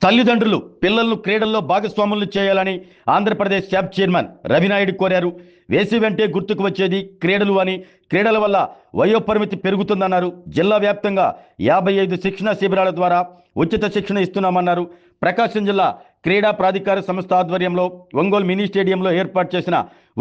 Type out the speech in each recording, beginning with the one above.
తల్లిదండ్రులు పిల్లలను క్రీడల్లో భాగస్వాములు చేయాలని ఆంధ్రప్రదేశ్ శాప్ చైర్మన్ రవినాయుడు కోరారు. వేసి వెంటే గుర్తుకు వచ్చేది క్రీడలు అని, క్రీడల వల్ల వయోపరిమితి పెరుగుతుందన్నారు. జిల్లా వ్యాప్తంగా 55 శిక్షణ శిబిరాల ద్వారా ఉచిత శిక్షణ ఇస్తున్నామన్నారు. ప్రకాశం జిల్లా క్రీడా ప్రాధికార సంస్థ ఆధ్వర్యంలో ఒంగోలు మినీ స్టేడియంలో ఏర్పాటు చేసిన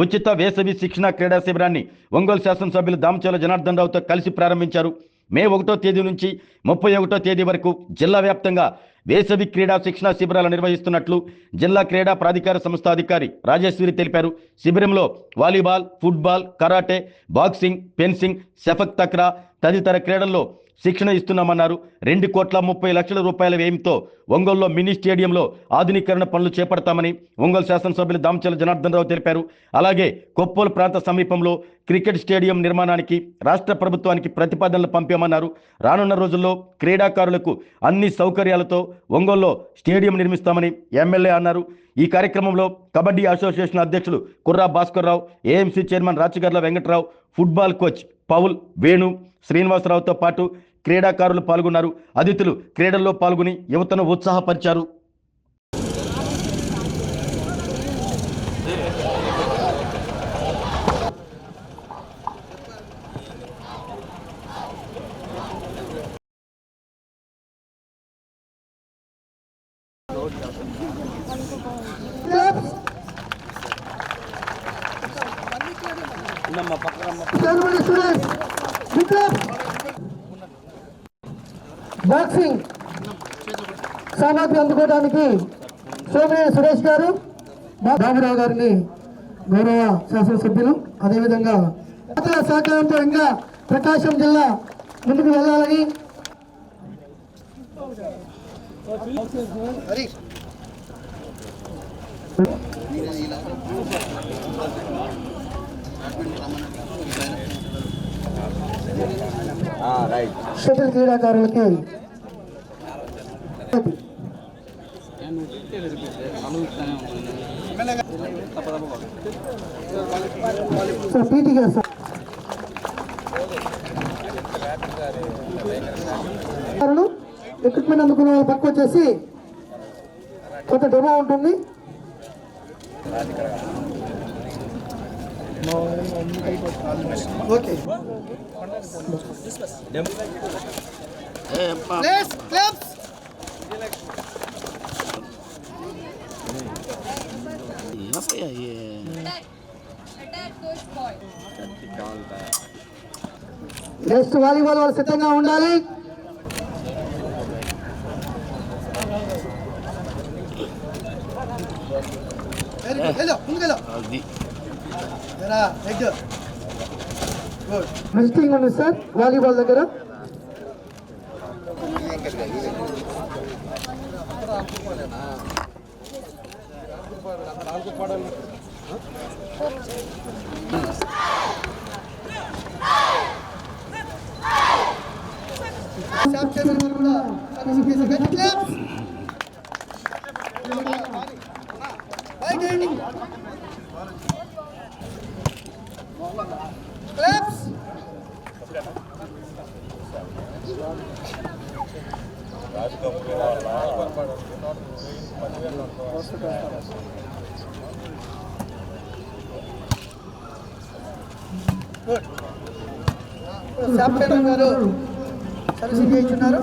ఉచిత వేసవి శిక్షణ క్రీడా శిబిరాన్ని ఒంగోలు శాసనసభ్యులు దామచర్ల జనార్దన్ రావుతో కలిసి ప్రారంభించారు. మే 1వ తేదీ నుంచి 31వ తేదీ వరకు జిల్లా వ్యాప్తంగా వేసవి క్రీడా శిక్షణ శిబిరాలు నిర్వహిస్తున్నట్లు జిల్లా క్రీడా ప్రాధికార సంస్థ అధికారి రాజేశ్వరి తెలిపారు. శిబిరంలో volleyball, football, karate, boxing, fencing, షఫక్ తక్రా తదితర క్రీడల్లో శిక్షణ ఇస్తున్నామన్నారు. 2,30,00,000 రూపాయల వ్యయంతో ఒంగోలులో మినీ స్టేడియంలో ఆధునీకరణ పనులు చేపడతామని ఒంగోలు శాసనసభ్యులు దామచర్ల జనార్దన్ రావు తెలిపారు. అలాగే కొప్పోలు ప్రాంత సమీపంలో క్రికెట్ స్టేడియం నిర్మాణానికి రాష్ట్ర ప్రభుత్వానికి ప్రతిపాదనలు పంపామన్నారు. రానున్న రోజుల్లో క్రీడాకారులకు అన్ని సౌకర్యాలతో ఒంగోలులో స్టేడియం నిర్మిస్తామని ఎమ్మెల్యే అన్నారు. ఈ కార్యక్రమంలో కబడ్డీ అసోసియేషన్ అధ్యక్షులు Kurra Bhaskar Rao, AMC chairman Rachagarla Venkatrao, football coach Paul, Venu, శ్రీనివాసరావుతో పాటు క్రీడాకారులు పాల్గొన్నారు. అతిథులు క్రీడల్లో పాల్గొని యువతను ఉత్సాహపరిచారు. బాక్సింగ్ సామర్థ్యం అందుకోవడానికి సోమయ్య సురేష్ గారు, బాబురావు గారిని గౌరవ శాసనసభ్యులు, అదేవిధంగా సహకారంతో ఇంకా ప్రకాశం జిల్లా ముందుకు వెళ్ళాలని షటిల్ క్రీడాకారులకి పీటీ గారు ఎక్విప్మెంట్ అందుకున్న వాళ్ళ పక్క వచ్చేసి కొంత డెమో ఉంటుంది. ఓకే నెక్స్ట్ వాలీబాల్ వాళ్ళు సిద్ధంగా ఉండాలి. విజిటింగ్ ఉంది సార్ వాలీబాల్ దగ్గర. గారు సర్వీసింగ్ చేస్తున్నారు.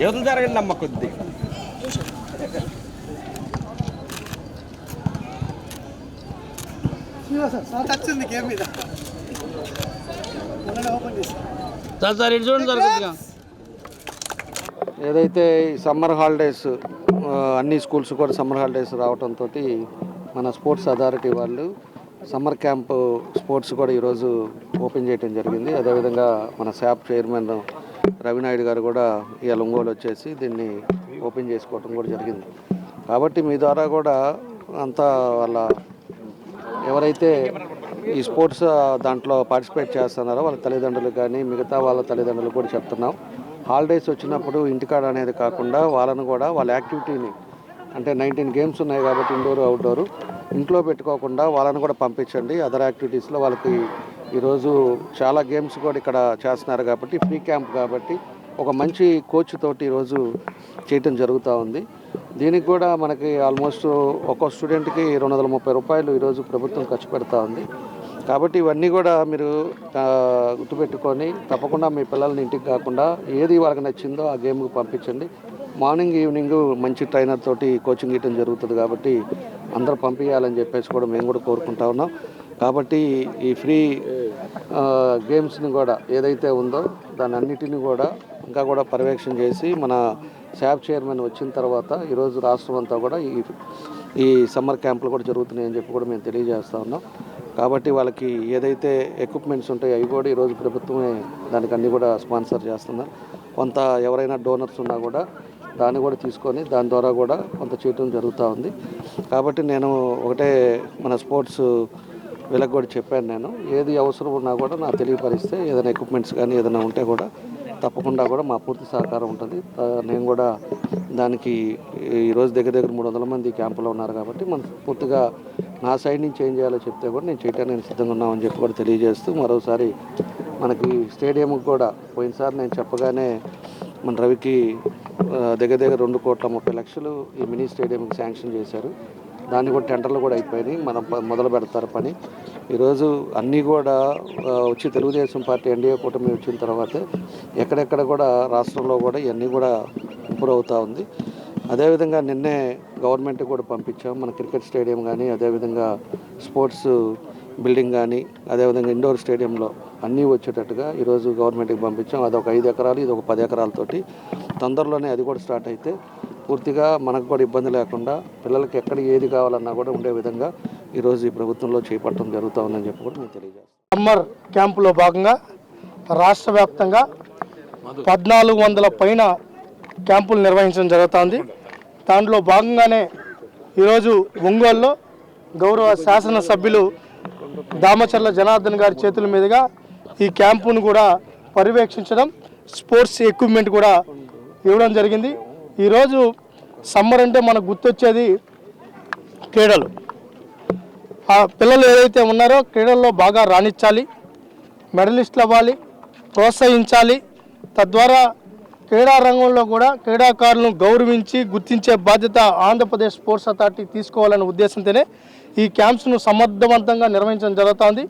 యువతలు జరగండి అమ్మ కొద్ది. ఏదైతే సమ్మర్ హాలిడేస్ అన్ని స్కూల్స్ కూడా సమ్మర్ హాలిడేస్ రావడంతో మన స్పోర్ట్స్ అథారిటీ వాళ్ళు సమ్మర్ క్యాంప్ స్పోర్ట్స్ కూడా ఈరోజు ఓపెన్ చేయడం జరిగింది. అదేవిధంగా మన శాప్ చైర్మన్ రవినాయుడు గారు కూడా ఇవాళ ఒంగోలు వచ్చేసి దీన్ని ఓపెన్ చేసుకోవడం కూడా జరిగింది. కాబట్టి మీ ద్వారా కూడా అంతా వాళ్ళ ఎవరైతే ఈ స్పోర్ట్స్ దాంట్లో పార్టిసిపేట్ చేస్తున్నారో వాళ్ళ తల్లిదండ్రులు కానీ మిగతా వాళ్ళ తల్లిదండ్రులు కూడా చెప్తున్నాం. హాలిడేస్ వచ్చినప్పుడు ఇంటికాడ అనేది కాకుండా వాళ్ళను కూడా వాళ్ళ యాక్టివిటీని అంటే 19 గేమ్స్ ఉన్నాయి కాబట్టి ఇండోర్ అవుట్డోర్ ఇంట్లో పెట్టుకోకుండా వాళ్ళని కూడా పంపించండి. అదర్ యాక్టివిటీస్లో వాళ్ళకి ఈరోజు చాలా గేమ్స్ కూడా ఇక్కడ చేస్తున్నారు కాబట్టి ఫ్రీ క్యాంప్ కాబట్టి ఒక మంచి కోచ్ తోటి ఈరోజు చేయటం జరుగుతూ ఉంది. దీనికి కూడా మనకి ఆల్మోస్ట్ ఒక్కో స్టూడెంట్కి 230 రూపాయలు ఈరోజు ప్రభుత్వం ఖర్చు పెడతా ఉంది. కాబట్టి ఇవన్నీ కూడా మీరు గుర్తుపెట్టుకొని తప్పకుండా మీ పిల్లల్ని ఇంటికి కాకుండా ఏది వాళ్ళకి నచ్చిందో ఆ గేమ్కి పంపించండి. మార్నింగ్ ఈవినింగ్ మంచి ట్రైనర్ తోటి కోచింగ్ ఇవ్వడం జరుగుతుంది కాబట్టి అందరూ పంపించాలని చెప్పేసి కూడా మేము కూడా కోరుకుంటా ఉన్నాం. కాబట్టి ఈ ఫ్రీ గేమ్స్ని కూడా ఏదైతే ఉందో దాని అన్నిటిని కూడా ఇంకా కూడా పర్యవేక్షణ చేసి మన శాప్ చైర్మన్ వచ్చిన తర్వాత ఈరోజు రాష్ట్రం అంతా కూడా ఈ సమ్మర్ క్యాంపులు కూడా జరుగుతున్నాయని చెప్పి కూడా మేము తెలియజేస్తూ ఉన్నాం. కాబట్టి వాళ్ళకి ఏదైతే ఎక్విప్మెంట్స్ ఉంటాయో అవి కూడా ఈరోజు ప్రభుత్వమే దానికి అన్నీ కూడా స్పాన్సర్ చేస్తున్నారు. కొంత ఎవరైనా డోనర్స్ ఉన్నా కూడా దాన్ని కూడా తీసుకొని దాని ద్వారా కూడా కొంత చేయటం జరుగుతూ ఉంది. కాబట్టి నేను ఒకటే మన స్పోర్ట్స్ వీళ్ళకి కూడా చెప్పాను, నేను ఏది అవసరం ఉన్నా కూడా నాకు తెలియపరిస్తే ఏదైనా ఎక్విప్మెంట్స్ కానీ ఏదైనా ఉంటే కూడా తప్పకుండా కూడా మా పూర్తి సహకారం ఉంటుంది. నేను కూడా దానికి ఈరోజు దగ్గర 300 మంది క్యాంపులో ఉన్నారు కాబట్టి మనం పూర్తిగా నా సైడ్ నుంచి ఏం చేయాలో చెప్తే కూడా నేను చేయడానికి నేను సిద్ధంగా ఉన్నామని చెప్పి కూడా తెలియజేస్తూ మరోసారి మనకి స్టేడియంకి కూడా పోయినసారి నేను చెప్పగానే మన రవికి దగ్గర 2,30,00,000 ఈ మినీ స్టేడియంకి శాంక్షన్ చేశారు. దాన్ని కూడా టెండర్లు కూడా అయిపోయినాయి, మనం మొదలు పెడతారు పని. ఈరోజు అన్నీ కూడా వచ్చి తెలుగుదేశం పార్టీ ఎన్డీఏ కూటమి వచ్చిన తర్వాతే ఎక్కడెక్కడ కూడా రాష్ట్రంలో కూడా ఇవన్నీ కూడా ఇంప్రూవ్ అవుతూ ఉంది. అదేవిధంగా నిన్నే గవర్నమెంట్ కూడా పంపించాం. మన క్రికెట్ స్టేడియం కానీ అదేవిధంగా స్పోర్ట్స్ బిల్డింగ్ కానీ అదేవిధంగా ఇండోర్ స్టేడియంలో అన్నీ వచ్చేటట్టుగా ఈరోజు గవర్నమెంట్కి పంపించాం. అదొక 5 ఎకరాలు, ఇది ఒక 10 ఎకరాలతోటి తొందరలోనే అది కూడా స్టార్ట్ అయితే పూర్తిగా మనకు కూడా ఇబ్బంది లేకుండా పిల్లలకి ఎక్కడ ఏది కావాలన్నా కూడా ఉండే విధంగా ఈరోజు ఈ ప్రభుత్వంలో చేపట్టడం జరుగుతూ ఉందని చెప్పి కూడా నేను తెలియజేస్తాను. సమ్మర్ క్యాంపులో భాగంగా రాష్ట్ర వ్యాప్తంగా 1400 పైన క్యాంపులు నిర్వహించడం జరుగుతుంది. దాంట్లో భాగంగానే ఈరోజు ఒంగోలులో గౌరవ శాసనసభ్యులు దామచర్ల జనార్దన్ గారి చేతుల మీదుగా ఈ క్యాంపును కూడా పర్యవేక్షించడం, స్పోర్ట్స్ ఎక్విప్మెంట్ కూడా ఇవ్వడం జరిగింది. ఈరోజు సమ్మర్ అంటే మనకు గుర్తొచ్చేది క్రీడలు. ఆ పిల్లలు ఏదైతే ఉన్నారో క్రీడల్లో బాగా రాణించాలి, మెడలిస్టులు అవ్వాలి, ప్రోత్సహించాలి. తద్వారా క్రీడా రంగంలో కూడా క్రీడాకారులను గౌరవించి గుర్తించే బాధ్యత ఆంధ్రప్రదేశ్ స్పోర్ట్స్ అథారిటీ తీసుకోవాలనే ఉద్దేశంతోనే ఈ క్యాంప్స్ను సమర్థవంతంగా నిర్వహించడం జరుగుతుంది.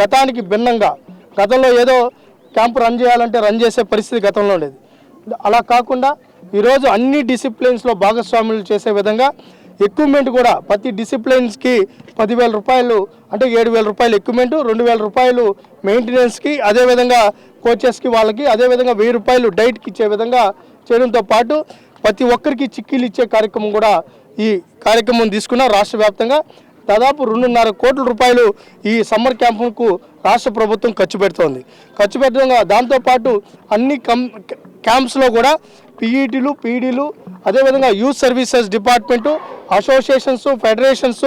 గతానికి భిన్నంగా గతంలో ఏదో క్యాంపు రన్ చేయాలంటే రన్ చేసే పరిస్థితి గతంలో ఉండేది. అలా కాకుండా ఈరోజు అన్ని డిసిప్లిన్స్లో భాగస్వాములు చేసే విధంగా ఎక్విప్మెంట్ కూడా ప్రతి డిసిప్లిన్స్కి 10,000 రూపాయలు అంటే 7,000 రూపాయలు ఎక్విప్మెంట్, 2,000 రూపాయలు మెయింటెనెన్స్కి, అదేవిధంగా కోచెస్కి వాళ్ళకి, అదేవిధంగా 1,000 రూపాయలు డైట్కి ఇచ్చే విధంగా చేయడంతో పాటు ప్రతి ఒక్కరికి చిక్కీలు ఇచ్చే కార్యక్రమం కూడా ఈ కార్యక్రమం తీసుకున్న రాష్ట్ర వ్యాప్తంగా దాదాపు 2.5 కోట్ల రూపాయలు ఈ సమ్మర్ క్యాంపుకు రాష్ట్ర ప్రభుత్వం ఖర్చు పెడుతోంది. ఖర్చు పెట్టడంగా దాంతోపాటు అన్ని క్యాంప్స్లో కూడా పీఈటీలు, పీడీలు, అదేవిధంగా youth services department, associations, federations,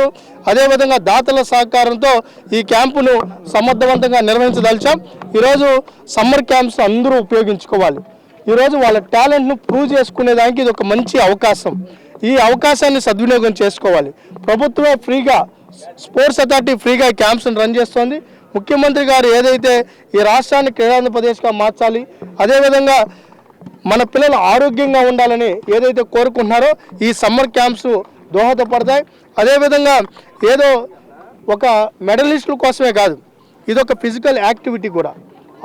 అదేవిధంగా దాతల సహకారంతో ఈ క్యాంపును సమర్థవంతంగా నిర్వహించదలిచాం. ఈరోజు సమ్మర్ క్యాంప్స్ అందరూ ఉపయోగించుకోవాలి. ఈరోజు వాళ్ళ టాలెంట్ను ప్రూవ్ చేసుకునేదానికి ఇది ఒక మంచి అవకాశం. ఈ అవకాశాన్ని సద్వినియోగం చేసుకోవాలి. ప్రభుత్వమే ఫ్రీగా స్పోర్ట్స్ అథారిటీ ఫ్రీగా క్యాంప్స్ని రన్ చేస్తోంది. ముఖ్యమంత్రి గారు ఏదైతే ఈ రాష్ట్రాన్ని క్రీడాంధ్రప్రదేశ్గా మార్చాలి, అదేవిధంగా మన పిల్లలు ఆరోగ్యంగా ఉండాలని ఏదైతే కోరుకుంటున్నారో ఈ సమ్మర్ క్యాంప్స్ దోహదపడతాయి. అదేవిధంగా ఏదో ఒక మెడలిస్టుల కోసమే కాదు, ఇదొక ఫిజికల్ యాక్టివిటీ కూడా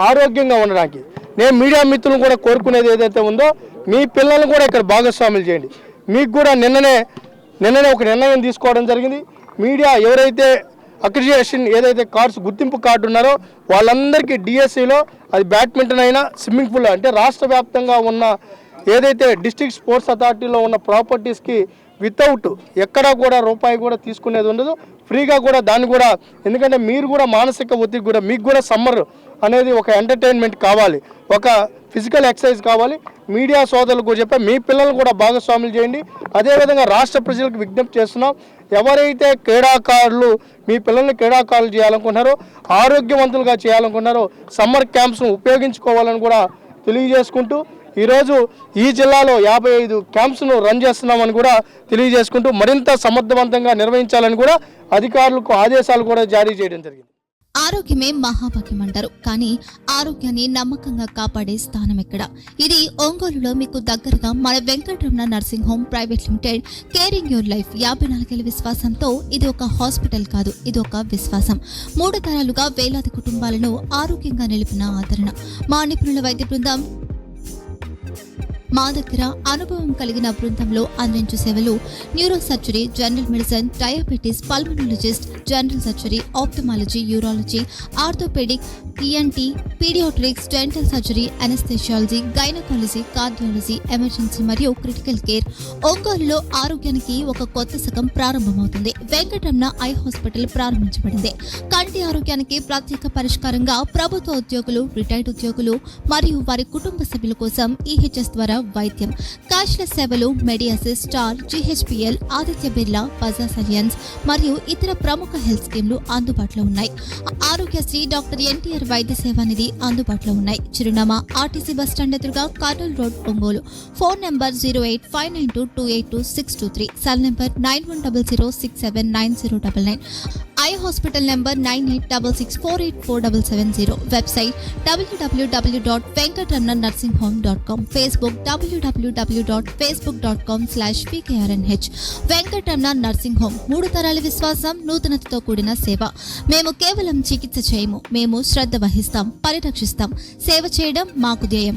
ఆరోగ్యంగా ఉండడానికి. నేను మీడియా మిత్రులను కూడా కోరుకునేది ఏదైతే ఉందో మీ పిల్లలను కూడా ఇక్కడ భాగస్వాములు చేయండి. మీకు కూడా నిన్ననే ఒక నిర్ణయం తీసుకోవడం జరిగింది. మీడియా ఎవరైతే అక్రిడిటేషన్ ఏదైతే కార్డ్స్ గుర్తింపు కార్డు ఉన్నారో వాళ్ళందరికీ డిఎస్సిలో అది బ్యాడ్మింటన్ అయినా స్విమ్మింగ్ పూల్ అంటే రాష్ట్ర వ్యాప్తంగా ఉన్న ఏదైతే డిస్ట్రిక్ట్ స్పోర్ట్స్ అథారిటీలో ఉన్న ప్రాపర్టీస్కి వితౌట్ ఎక్కడా కూడా రూపాయి కూడా తీసుకునేది ఉండదు. ఫ్రీగా కూడా దాన్ని కూడా, ఎందుకంటే మీరు కూడా మానసిక ఒత్తిడి కూడా మీకు కూడా సమ్మర్ అనేది ఒక ఎంటర్టైన్మెంట్ కావాలి, ఒక ఫిజికల్ ఎక్సర్సైజ్ కావాలి. మీడియా సోదరులకు చెప్పి మీ పిల్లలు కూడా భాగస్వాములు చేయండి. అదేవిధంగా రాష్ట్ర ప్రజలకు విజ్ఞప్తి చేస్తున్నాం, ఎవరైతే క్రీడాకారులు మీ పిల్లల్ని క్రీడాకారులు చేయాలనుకుంటున్నారో, ఆరోగ్యవంతులుగా చేయాలనుకుంటున్నారో సమ్మర్ క్యాంప్స్ను ఉపయోగించుకోవాలని కూడా తెలియజేసుకుంటూ ఈరోజు ఈ జిల్లాలో 55 క్యాంప్స్ను రన్ చేస్తున్నామని కూడా తెలియజేసుకుంటూ మరింత సమర్థవంతంగా నిర్వహించాలని కూడా అధికారులకు ఆదేశాలు కూడా జారీ చేయడం జరిగింది. ఆరోగ్యమే మహాభాగ్యం అంటారు, కానీ ఆరోగ్యాన్ని నమ్మకంగా కాపాడే స్థానం ఎక్కడ? ఇది ఒంగోలులో మీకు దగ్గరగా మన Venkataramana nursing home private limited. Caring your life 54 ఏళ్ల విశ్వాసంతో ఇది ఒక హాస్పిటల్ కాదు, ఇది ఒక విశ్వాసం. 3 తరాలుగా వేలాది కుటుంబాలను ఆరోగ్యంగా నిలిపిన ఆదరణ. మా నిపుణుల వైద్య బృందం మా దగ్గర అనుభవం కలిగిన బృందంలో అందించే సేవలు neuro surgery, general medicine, diabetes, pulmonologist, general surgery, ophthalmology, urology, orthopaedic, ENT, paediatrics, dental surgery, anaesthesiology, gynaecology, cardiology, emergency మరియు క్రిటికల్ కేర్. ఒంగోలులో ఆరోగ్యానికి ఒక కొత్త శకం ప్రారంభమవుతుంది. వెంకటరమణ ఐ హాస్పిటల్ ప్రారంభించబడింది. కంటి ఆరోగ్యానికి ప్రత్యేక పరిష్కారంగా ప్రభుత్వ ఉద్యోగులు, రిటైర్డ్ ఉద్యోగులు మరియు వారి కుటుంబ సభ్యుల కోసం ఈహెచ్ఎస్ ద్వారా వైద్యం, క్యాష్లెస్ సేవలు, మెడియాసిస్, star, GHPL, Aditya Birla, Bajaj Allianz మరియు ఇతర ప్రముఖ హెల్త్ స్కీమ్లు అందుబాటులో ఉన్నాయి. ఆరోగ్యశ్రీ, డాక్టర్ ఎన్టీఆర్ వైద్య సేవా నిధి అందుబాటులో ఉన్నాయి. చిరునామా ఆర్టీసీ బస్టాండ్ ఎదురుగా, Kurnool road, Ongole. Phone number 08592282623, cell number 9100679099, eye hospital number 9866484770, website www.venkatramanarsinghome.com, Facebook www.facebook.com/pkrnh. Venkataramana nursing home, 3 తరాల విశ్వాసం, నూతనతతో కూడిన సేవ. మేము కేవలం చికిత్స చేయము, మేము శ్రద్ధ వహిస్తాం, పరిరక్షిస్తాం. సేవ చేయడం మాకు ధ్యేయం.